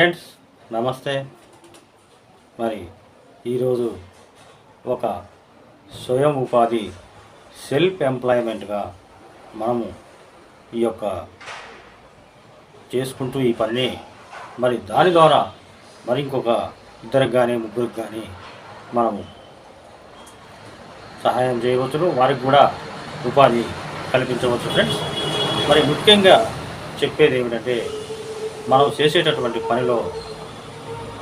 Friends, నమస్తే. మరి ఈరోజు ఒక స్వయం ఉపాధి సెల్ఫ్ ఎంప్లాయ్మెంట్గా మనము ఈ యొక్క చేసుకుంటూ ఈ పనిని మరి దాని ద్వారా మరి ఇంకొక ఇద్దరికి కానీ ముగ్గురికి కానీ మనము సహాయం చేయవచ్చును, వారికి కూడా ఉపాధి కల్పించవచ్చు. ఫ్రెండ్స్, మరి ముఖ్యంగా చెప్పేది ఏమిటంటే మనం చేసేటటువంటి పనిలో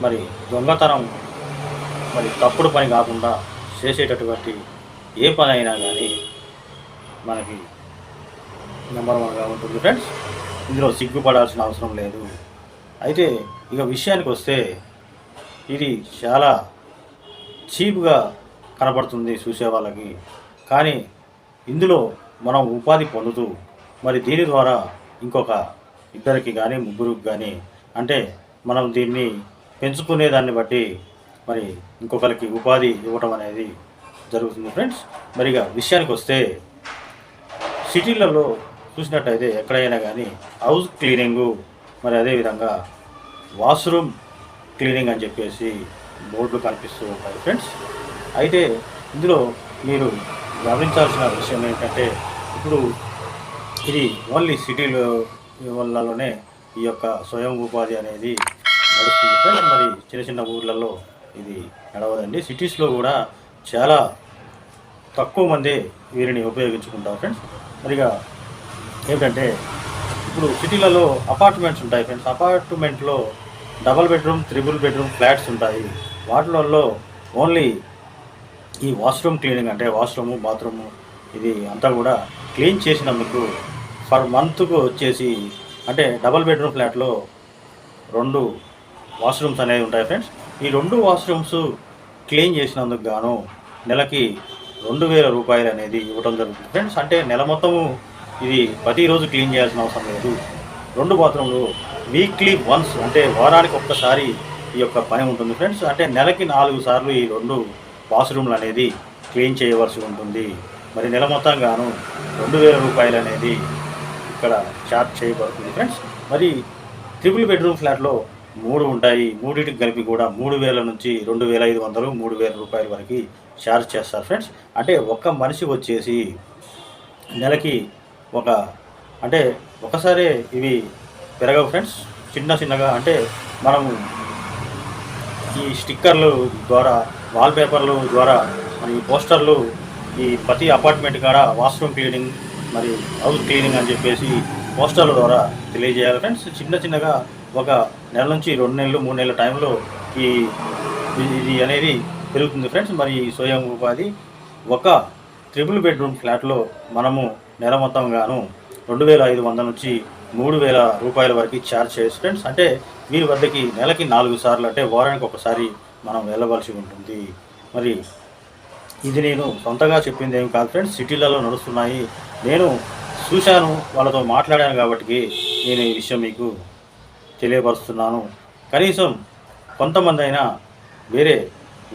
మరి దొంగతనం మరి తప్పుడు పని కాకుండా చేసేటటువంటి ఏ పని అయినా కానీ మనకి నెంబర్ వన్గా ఉంటుంది. ఫ్రెండ్స్, ఇందులో సిగ్గుపడాల్సిన అవసరం లేదు. అయితే ఇక విషయానికి వస్తే ఇది చాలా చీప్గా కనపడుతుంది చూసే వాళ్ళకి, కానీ ఇందులో మనం ఉపాధి పొందుతూ మరి దీని ద్వారా ఇంకొక ఇద్దరికి కానీ ముగ్గురికి కానీ అంటే మనం దీన్ని పెంచుకునే దాన్ని బట్టి మరి ఇంకొకరికి ఉపాధి ఇవ్వటం అనేది జరుగుతుంది. ఫ్రెండ్స్, మరిగా విషయానికి వస్తే సిటీలలో చూసినట్టయితే ఎక్కడైనా కానీ హౌస్ క్లీనింగు మరి అదేవిధంగా వాష్రూమ్ క్లీనింగ్ అని చెప్పేసి బోర్డులు కనిపిస్తూ ఉంటాయి. ఫ్రెండ్స్, అయితే ఇందులో మీరు గమనించాల్సిన విషయం ఏంటంటే ఇప్పుడు ఇది ఓన్లీ సిటీలో వల్లనే ఈ యొక్క స్వయం ఉపాధి అనేది నడుస్తుంది. ఫ్రెండ్స్, మరి చిన్న చిన్న ఊర్లలో ఇది నడవదండి. సిటీస్లో కూడా చాలా తక్కువ మంది వీరిని ఉపయోగించుకుంటారు. ఫ్రెండ్స్, మరిగా ఏమిటంటే ఇప్పుడు సిటీలలో అపార్ట్మెంట్స్ ఉంటాయి. ఫ్రెండ్స్, అపార్ట్మెంట్లో double bedroom, triple bedroom flats ఉంటాయి. వాటిలలో ఓన్లీ ఈ వాష్రూమ్ క్లీనింగ్ అంటే వాష్రూము, బాత్రూము ఇది అంతా కూడా క్లీన్ చేసినందుకు పర్ మంత్కు వచ్చేసి అంటే డబల్ బెడ్రూమ్ ఫ్లాట్లో 2 వాష్రూమ్స్ అనేవి ఉంటాయి. ఫ్రెండ్స్, ఈ 2 వాష్రూమ్స్ క్లీన్ చేసినందుకు గాను నెలకి 2000 రూపాయలు అనేది ఇవ్వడం జరుగుతుంది. ఫ్రెండ్స్, అంటే నెల మొత్తము ఇది ప్రతిరోజు క్లీన్ చేయాల్సిన అవసరం లేదు. 2 బాత్రూమ్లు వీక్లీ వన్స్ అంటే వారానికి ఒక్కసారి ఈ యొక్క పని ఉంటుంది. ఫ్రెండ్స్, అంటే నెలకి 4 సార్లు ఈ 2 వాష్రూమ్లు అనేది క్లీన్ చేయవలసి ఉంటుంది. మరి నెల మొత్తం గాను 2000 రూపాయలు అనేది ఇక్కడ ఛార్జ్ చేయబడుతుంది. ఫ్రెండ్స్, మరి ట్రిపుల్ బెడ్రూమ్ ఫ్లాట్లో 3 ఉంటాయి. మూడింటికి కలిపి కూడా 3000 నుంచి 2500, 3000 రూపాయల వరకు ఛార్జ్ చేస్తారు. ఫ్రెండ్స్, అంటే ఒక్క మనిషి వచ్చేసి నెలకి అంటే ఒకసారి ఇవి పెరగవు. ఫ్రెండ్స్, చిన్నగా అంటే మనము ఈ స్టిక్కర్లు ద్వారా, వాల్పేపర్లు ద్వారా, మరి పోస్టర్లు ఈ ప్రతి అపార్ట్మెంట్ కాడ వాష్రూమ్ క్లీనింగ్ మరి హౌస్ క్లీనింగ్ అని చెప్పేసి పోస్టర్ల ద్వారా తెలియజేయాలి. ఫ్రెండ్స్, చిన్నగా ఒక నెల నుంచి 2 నెలలు 3 నెలల టైంలో ఇది అనేది పెరుగుతుంది. ఫ్రెండ్స్, మరి స్వయం ఉపాధి ఒక ట్రిపుల్ బెడ్రూమ్ ఫ్లాట్లో మనము నెల మొత్తం గాను 2500 నుంచి 3000 రూపాయల వరకు ఛార్జ్ చేయొచ్చు. ఫ్రెండ్స్, అంటే వీరి వద్దకి నెలకి 4 సార్లు అంటే వారానికి ఒకసారి మనం వెళ్ళవలసి ఉంటుంది. మరి ఇది నేను సొంతగా చెప్పింది ఏమి కాదు. ఫ్రెండ్స్, సిటీలలో నడుస్తున్నాయి, నేను చూశాను, వాళ్ళతో మాట్లాడాను కాబట్టి నేను ఈ విషయం మీకు తెలియపరుస్తున్నాను. కనీసం కొంతమంది అయినా వేరే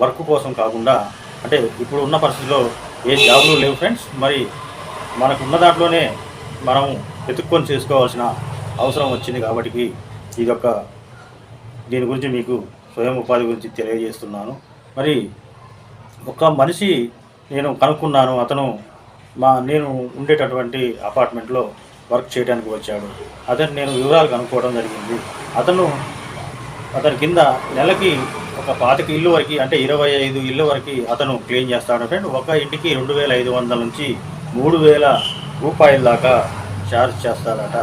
వర్క్ కోసం కాకుండా అంటే ఇప్పుడు ఉన్న పరిస్థితిలో ఏ జాబులు లేవు. ఫ్రెండ్స్, మరి మనకున్న దాంట్లోనే మనం వెతుక్కొని చేసుకోవాల్సిన అవసరం వచ్చింది కాబట్టి దీని గురించి మీకు స్వయం ఉపాధి గురించి తెలియజేస్తున్నాను. మరి ఒక మనిషి నేను కనుక్కున్నాను, అతను నేను ఉండేటటువంటి అపార్ట్మెంట్లో వర్క్ చేయడానికి వచ్చాడు. నేను వివరాలు కనుక్కోవడం జరిగింది. అతని కింద నెలకి ఒక 25 ఇల్లు వరకు అంటే 25 ఇల్లు వరకు అతను క్లీన్ చేస్తాడు. ఫ్రెండ్, ఒక ఇంటికి 2500 నుంచి 3000 రూపాయల దాకా ఛార్జ్ చేస్తాడట.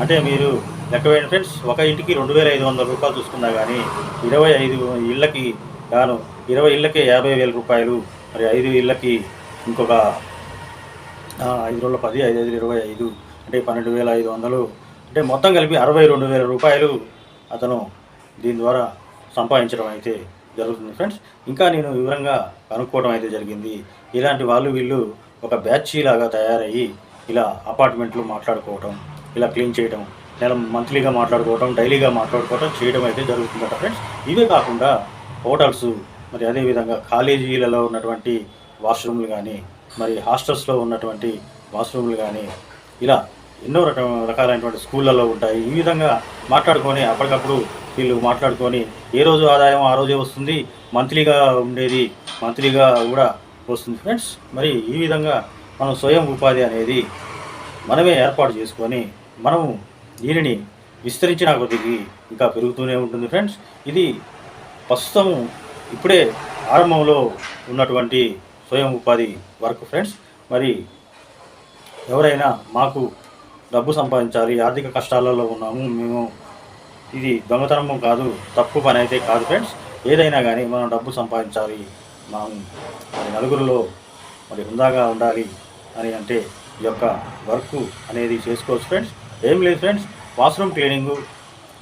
అంటే మీరు లెక్క వేయండి ఫ్రెండ్స్, ఒక ఇంటికి 2500 రూపాయలు చూసుకున్నా కానీ 25 ఇళ్ళకి గాను 20 ఇళ్ళకి 50,000 రూపాయలు, మరి 5 ఇళ్ళకి ఇంకొక 5 రోజుల 10, 5 5 25 అంటే 12,500 అంటే మొత్తం కలిపి 62,000 రూపాయలు అతను దీని ద్వారా సంపాదించడం అయితే జరుగుతుంది. ఫ్రెండ్స్, ఇంకా నేను వివరంగా కనుక్కోవడం అయితే జరిగింది. ఇలాంటి వీళ్ళు ఒక బ్యాచ్ లాగా తయారయ్యి ఇలా అపార్ట్మెంట్లు మాట్లాడుకోవటం, ఇలా క్లీన్ చేయడం, మంత్లీగా మాట్లాడుకోవటం, డైలీగా మాట్లాడుకోవటం చేయడం అయితే జరుగుతుందట. ఫ్రెండ్స్, ఇవే కాకుండా హోటల్స్, మరి అదేవిధంగా కాలేజీలలో ఉన్నటువంటి వాష్రూమ్లు కానీ, మరి హాస్టల్స్లో ఉన్నటువంటి వాష్రూమ్లు కానీ, ఇలా ఎన్నో రకాలైనటువంటి స్కూళ్ళల్లో ఉంటాయి. ఈ విధంగా మాట్లాడుకొని అప్పటికప్పుడు వీళ్ళు మాట్లాడుకొని ఏ రోజు ఆదాయం ఆ రోజే వస్తుంది, మంత్లీగా ఉండేది మంత్లీగా కూడా వస్తుంది ఫ్రెండ్స్. మరి ఈ విధంగా మనం స్వయం ఉపాధి అనేది మనమే ఏర్పాటు చేసుకొని మనము దీనిని విస్తరించిన కొద్దికి ఇంకా పెరుగుతూనే ఉంటుంది ఫ్రెండ్స్. ఇది ప్రస్తుతం ఇప్పుడే ఆరంభంలో ఉన్నటువంటి స్వయం ఉపాధి వర్క్ ఫ్రెండ్స్. మరి ఎవరైనా మాకు డబ్బు సంపాదించాలి, ఆర్థిక కష్టాలలో ఉన్నాము మేము, ఇది దొంగతనం కాదు, తప్పు పని అయితే కాదు ఫ్రెండ్స్. ఏదైనా కానీ మనం డబ్బు సంపాదించాలి, మనం మరి నలుగురిలో మరి హుందాగా ఉండాలి అని అంటే ఈ యొక్క వర్క్ అనేది చేసుకోవచ్చు ఫ్రెండ్స్. ఏం లేదు ఫ్రెండ్స్, వాష్రూమ్ క్లీనింగు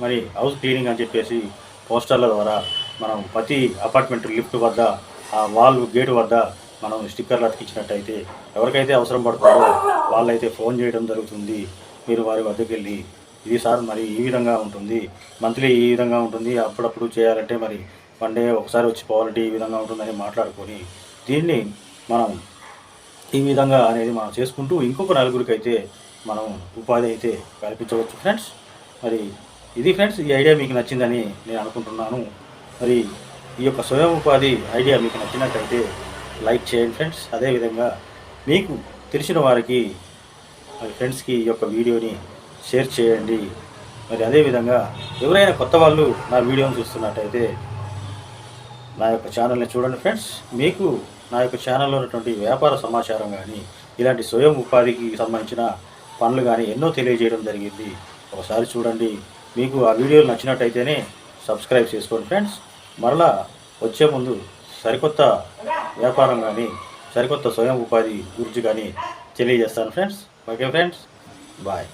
మరి హౌస్ క్లీనింగ్ అని చెప్పేసి పోస్టర్ల ద్వారా మనం ప్రతి అపార్ట్మెంట్ లిఫ్ట్ వద్ద ఆ వాల్ గేటు వద్ద మనం స్టిక్కర్లు అతికించినట్టయితే ఎవరికైతే అవసరం పడుతుందో వాళ్ళైతే ఫోన్ చేయడం జరుగుతుంది. మీరు వారి వద్దకు వెళ్ళి ఇది సార్ మరి ఈ విధంగా ఉంటుంది, మంత్లీ ఈ విధంగా ఉంటుంది, అప్పుడప్పుడు చేయాలంటే మరి వన్ డే ఒకసారి వచ్చి పోవాలంటే ఈ విధంగా ఉంటుందని మాట్లాడుకొని దీన్ని మనం ఈ విధంగా అనేది మనం చేసుకుంటూ ఇంకొక నలుగురికి అయితే మనం ఉపాధి అయితే కల్పించవచ్చు ఫ్రెండ్స్. మరి ఇది ఫ్రెండ్స్, ఈ ఐడియా మీకు నచ్చిందని నేను అనుకుంటున్నాను. మరి ఈ యొక్క స్వయం ఉపాధి ఐడియా మీకు నచ్చినట్టయితే లైక్ చేయండి ఫ్రెండ్స్. అదేవిధంగా మీకు తెలిసిన వారికి మరి ఫ్రెండ్స్కి ఈ యొక్క వీడియోని షేర్ చేయండి. మరి అదేవిధంగా ఎవరైనా కొత్త వాళ్ళు నా వీడియోని చూస్తున్నట్టయితే నా యొక్క ఛానల్ని చూడండి ఫ్రెండ్స్. మీకు నా యొక్క ఛానల్లో ఉన్నటువంటి వ్యాపార సమాచారం కానీ ఇలాంటి స్వయం ఉపాధికి సంబంధించిన పనులు కానీ ఎన్నో తెలియజేయడం జరిగింది. ఒకసారి చూడండి. మీకు ఆ వీడియోలు నచ్చినట్టయితేనే సబ్స్క్రైబ్ చేసుకోండి ఫ్రెండ్స్. మరలా వచ్చే ముందు సరికొత్త వ్యాపారం కానీ సరికొత్త స్వయం ఉపాధి గురించి కానీ తెలియజేస్తాను ఫ్రెండ్స్. Okay friends, bye.